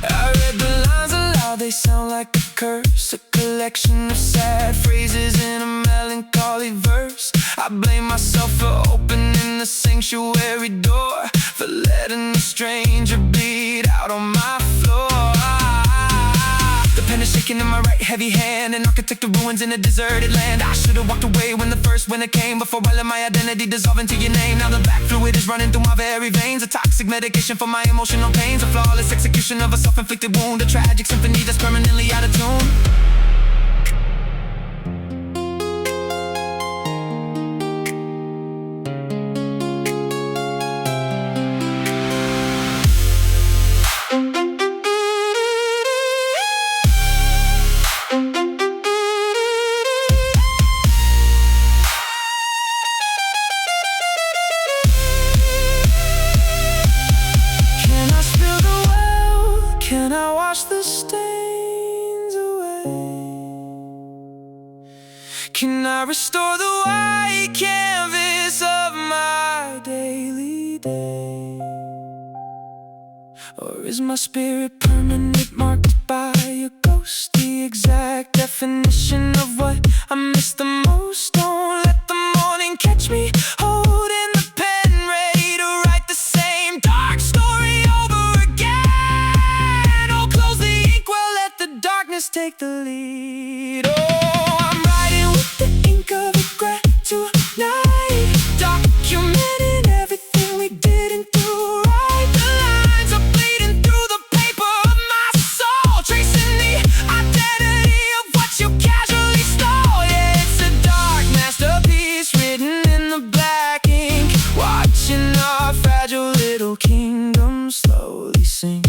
I read the lines aloud, they sound like a curse, a collection of sad phrases in a melancholy verse. I blame myself for opening the sanctuary door, for letting a stranger bleed out on my floor. The pen is shaking in my right heavy hand, an architect of ruins in a deserted land. I should've walked away when the first winter came, before I let my identity dissolve into your name. Now the black fluid is running through my very veins, a toxic medication for my emotional pains, a flawless execution of a self-inflicted wound, a tragic symphony that's permanently out of tune. Can I wash the stains away? Can I restore the white canvas of my daily day? Or is my spirit permanent, marked by a ghost? The exact definition of what I miss the most. Don't let the morning catch me holding the pen, ready to write the same dark story over again. Oh, close the ink, well, let the darkness take the lead. Oh, I'm writing with the ink of regret tonight, documenting everything we didn't do right. The lines are bleeding through the paper of my soul, tracing the identity of what you casually stole. Yeah, it's a dark masterpiece written in the black ink, watching our fragile little kingdom slowly sink.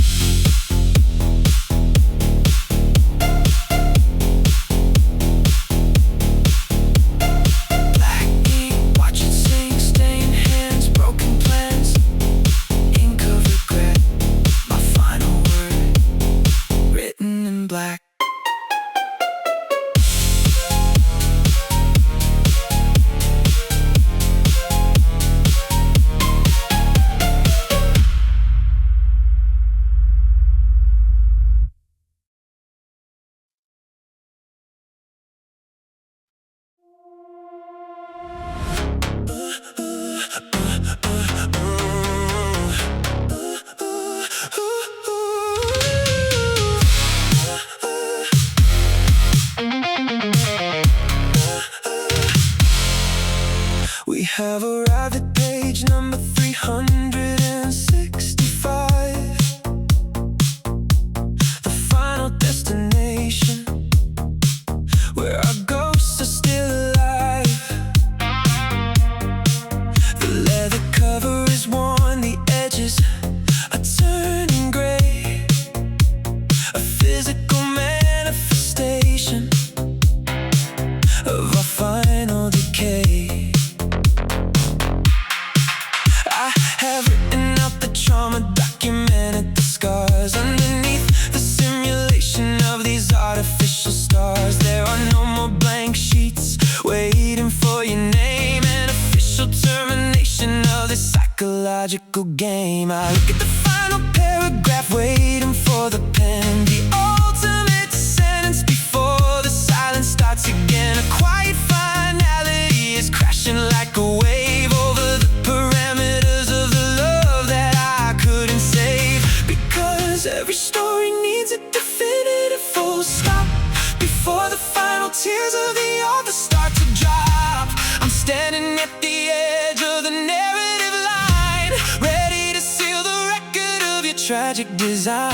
Black. We have arrived at page number 365, the final destination, where our ghosts are still alive. The leather cover is worn, the edges are turning gray, a physical manifestation of our final decay. I have written out the trauma, documented the scars underneath the simulation of these artificial stars. There are no more blank sheets waiting for your name, an official termination of this cycle. psychological game. I look at the final paragraph, waiting for the pen, the ultimate sentence before the silence starts again. A quiet finality is crashing like a wave over the parameters of the love that I couldn't save. Because every story needs a definitive full stop before the final tears of the author start to drop. I'm standing at the edge of the narrative line, ready to seal the record of your tragic design.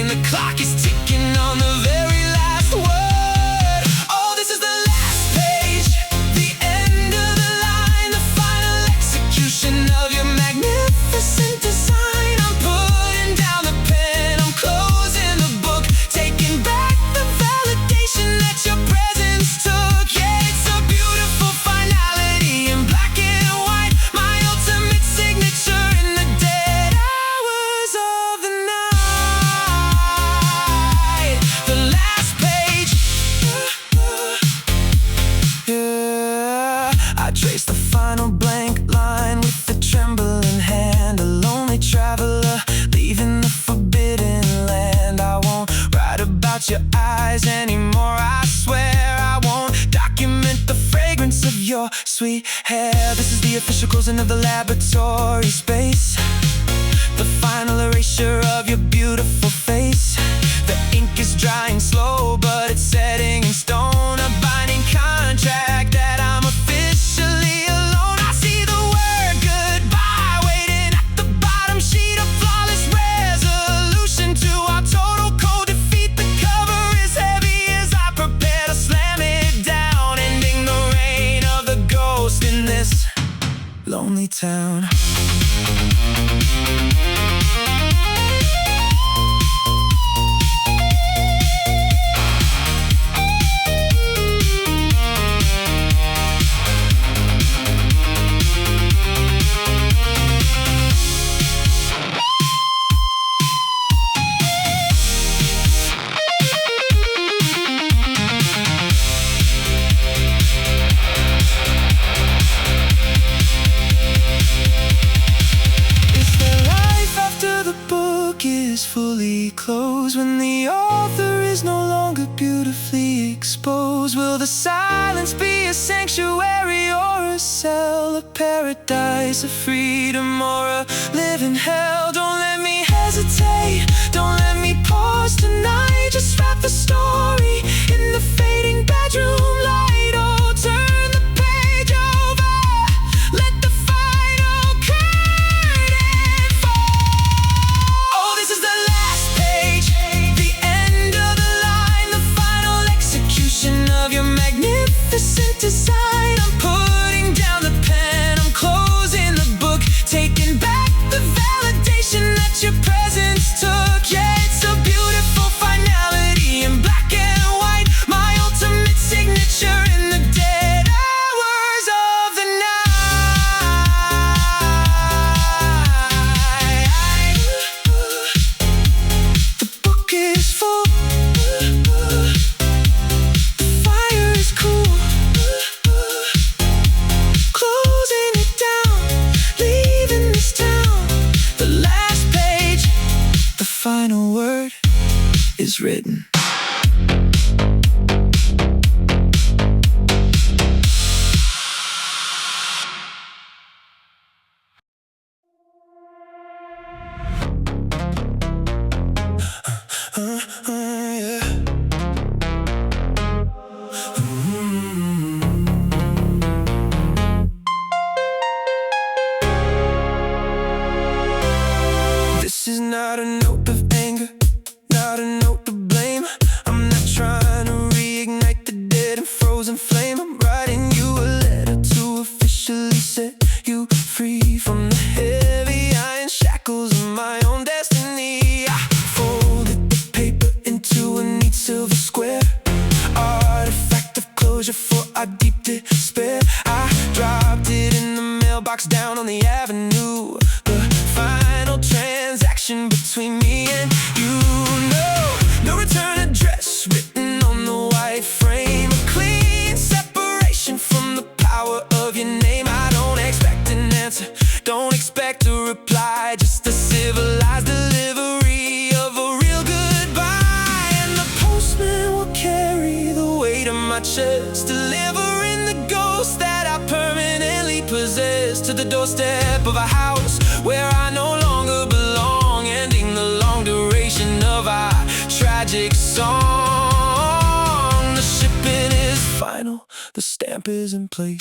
The clock is ticking on the very last word. Oh, this is the last page, the end of the line, the final execution of your magnificent design. I'm putting down the pen, I'm closing the book, taking back the validation that your presence took. Yeah, it's a beautiful finality in black and white, my ultimate signature in the dead hours of the night. The last page. Yeah, I trace the final blank line with the trembling hand, a lonely traveler leaving the forbidden land. I won't write about your eyes anymore, I swear. I won't document the fragrance of your sweet hair. This is the official closing of the laboratory space, the final erasure of your beautiful face. The ink is drying slow, but it's setting in stone, a binding contract that I'm officially alone. I see the word goodbye waiting at the bottom sheet, a flawless resolution to our total cold defeat. The cover is heavy as I prepare to slam it down, ending the reign of the ghost in this lonely town. Is fully closed when the author is no longer beautifully exposed? Will the silence be a sanctuary or a cell, a paradise, a freedom, or a living hell? Don't let me hesitate, don't let me pause tonight. Just wrap the story in the fading bedroom light. Oh, turn the page over, let the final curtain fall. Oh, this is the last page, the end of the line, the final execution of your magnificent design. I'm putting down the pen, I'm closing the book, taking back the validation that your presence took. Yeah, it's a beautiful finality in black and white, my ultimate signature in the dead hours of the night. The book is full, the fire is cool, closing it down, leaving this town. The last page, the final word is written. Yeah. This is not a note of anger, not a note to blame. I'm not trying to reignite the dead and frozen flame. I'm writing you a letter to officially set you free from the heavy iron shackles of my own destiny. I folded the paper into a neat silver square, artifact of closure for our deep despair. I dropped it in the mailbox down on the avenue, the final transaction between me and you. No return address written on the white frame, a clean separation from the power of your name. I answer. Don't expect a reply, just a civilized delivery of a real goodbye. And the postman will carry the weight of my chest, delivering the ghost that I permanently possess to the doorstep of a house where I no longer belong, ending the long duration of our tragic song. The shipping is final, the stamp is in place.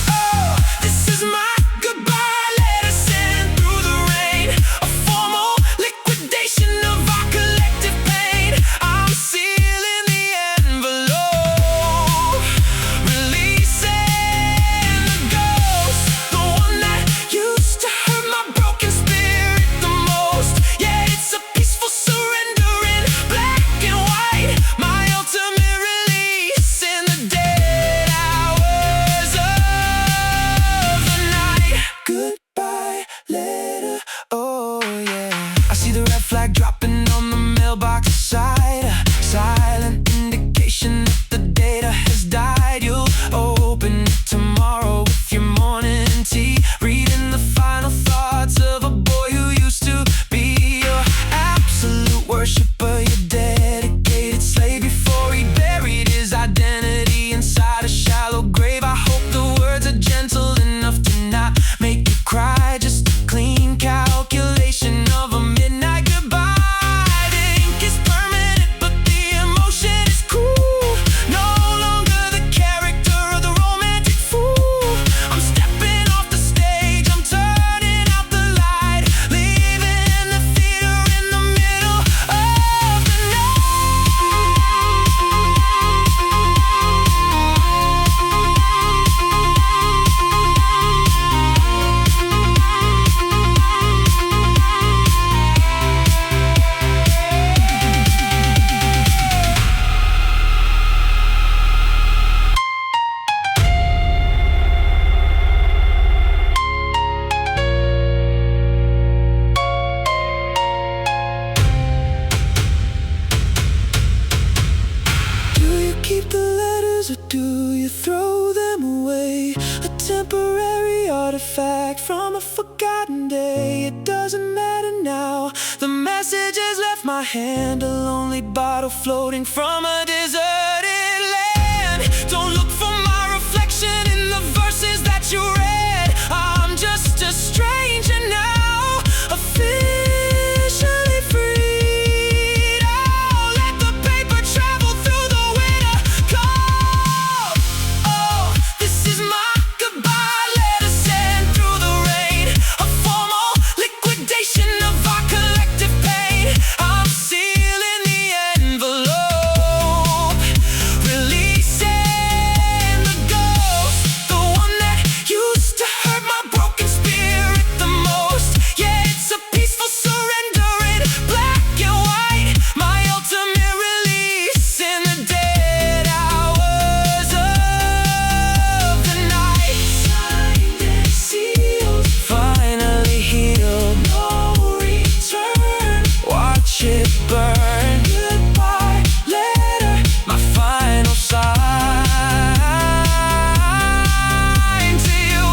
Oh, this is my goodbye letter sent through the rain, a formal liquidation of our collective pain. I'm sealing the envelope, releasing the ghost, the one that used to hurt my broken spirit the most. Yeah, it's a peaceful surrender in black and white, my ultimate release in the dead hours of the night. Goodbye letter, oh yeah. I see the red flag dropping on the mailbox side, a silent indication that the data has died. You'll open it tomorrow with your morning tea, reading the final thoughts of a boy who used to be your absolute worshiper, your dedicated slave before he buried his identity inside a shallow grave. I hope the words are gentle enough to not make you cry, just a clean calculation of a midnight goodbye. The ink is permanent, but the emotion is cool. No longer the character of the romantic fool. I'm stepping off the stage, I'm turning out the light, leaving the theater in the middle of the night. Do you keep the letters or do you throw them away? A temporary artifact from a forgotten day. It doesn't matter now, the message has left my hand, a lonely bottle floating from a deserted land. Don't look for my reflection in the verses that you read. I'm just a stranger now, officially freed. Oh, let the paper travel through the winter cold. Oh, this is my goodbye letter sent through the rain, a formal liquidation of our collective pain. I'm sealing the envelope, releasing the ghost, the one that used to hurt my broken spirit the most. Yeah, it's a peaceful surrender in black and white, my ultimate release in the dead hours of the night. Signed and sealed, finally healed, no return. Watch it burn. Goodbye letter, my final sign to you.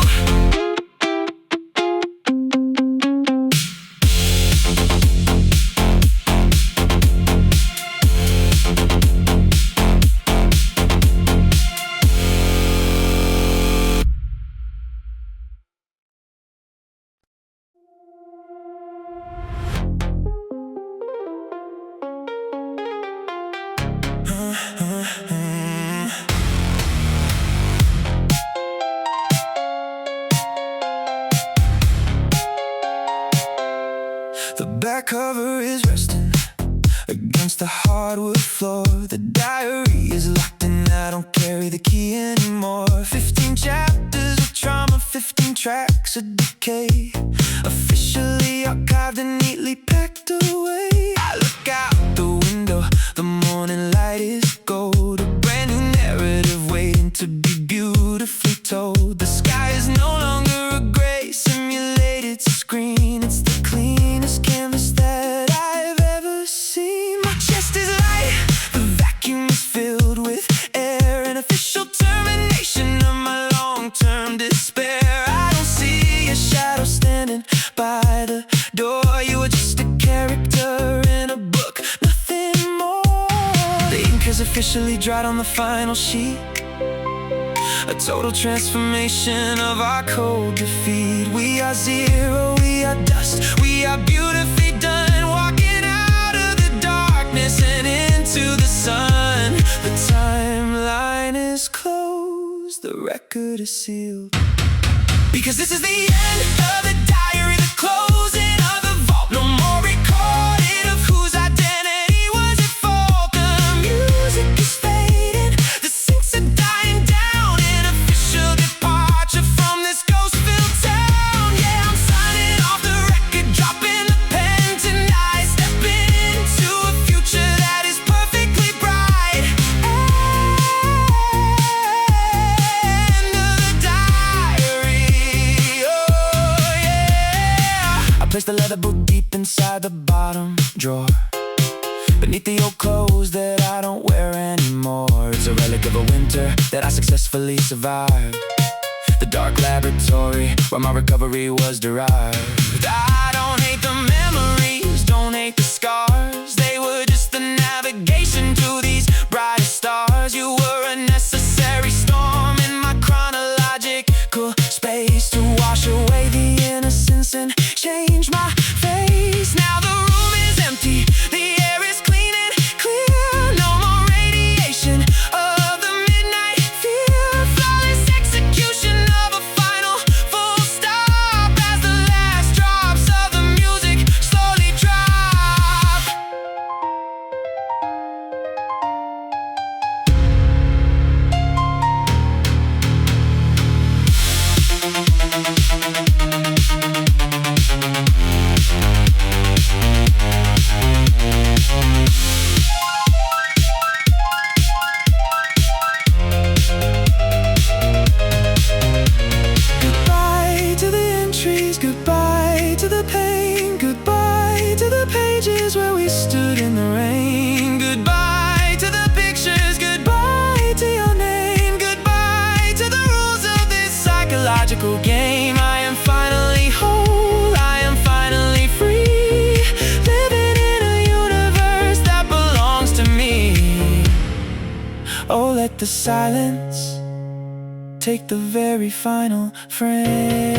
The back cover is resting against the hardwood floor. The diary is locked and I don't carry the key anymore. 15 chapters of trauma, 15 tracks of decay, officially archived and neatly packed away. I look out the window, the morning light is gold, a brand new narrative waiting to be beautifully told. The sky is no longer a gray simulated screen, it's the cleanest canvas that I've ever seen. My chest is light, the vacuum is filled with air, an official termination of my long-term despair. I don't see a shadow officially dried on the final sheet. A total transformation of our cold defeat. We are zero, we are dust, we are beautifully done, walking out of the darkness and into the sun. The timeline is closed, the record is sealed, because this is the end of the diary, the closing of the vault. No more recording of whose identity was at fault. The music is fading, the syncs are dying down, an official departure from this ghost-filled town. Yeah, I'm signing off the record, dropping the pen tonight, stepping into a future that is perfectly bright. End of the diary, oh yeah. I placed the leather book deep inside the bottom drawer, beneath the old clothes that I don't wear anymore. It's a relic of a winter that I successfully survived, the dark laboratory where my recovery was derived. I don't hate the memories, don't hate the scars. They were just the navigation to these brighter stars. You were a necessary storm in my chronological space to wash away the innocence and change my face. Now the room is empty, the air is clean and clear. No more radiation of the midnight fear. Flawless execution of a final full stop as the last drops of the music slowly drop. Goodbye to the entries, goodbye to the pain, goodbye to the pages where we stood in the rain. Goodbye to the pictures, goodbye to your name, goodbye to the rules of this psychological game. I am finally whole, I am finally free, living in a universe that belongs to me. Oh, let the silence take the very final frame.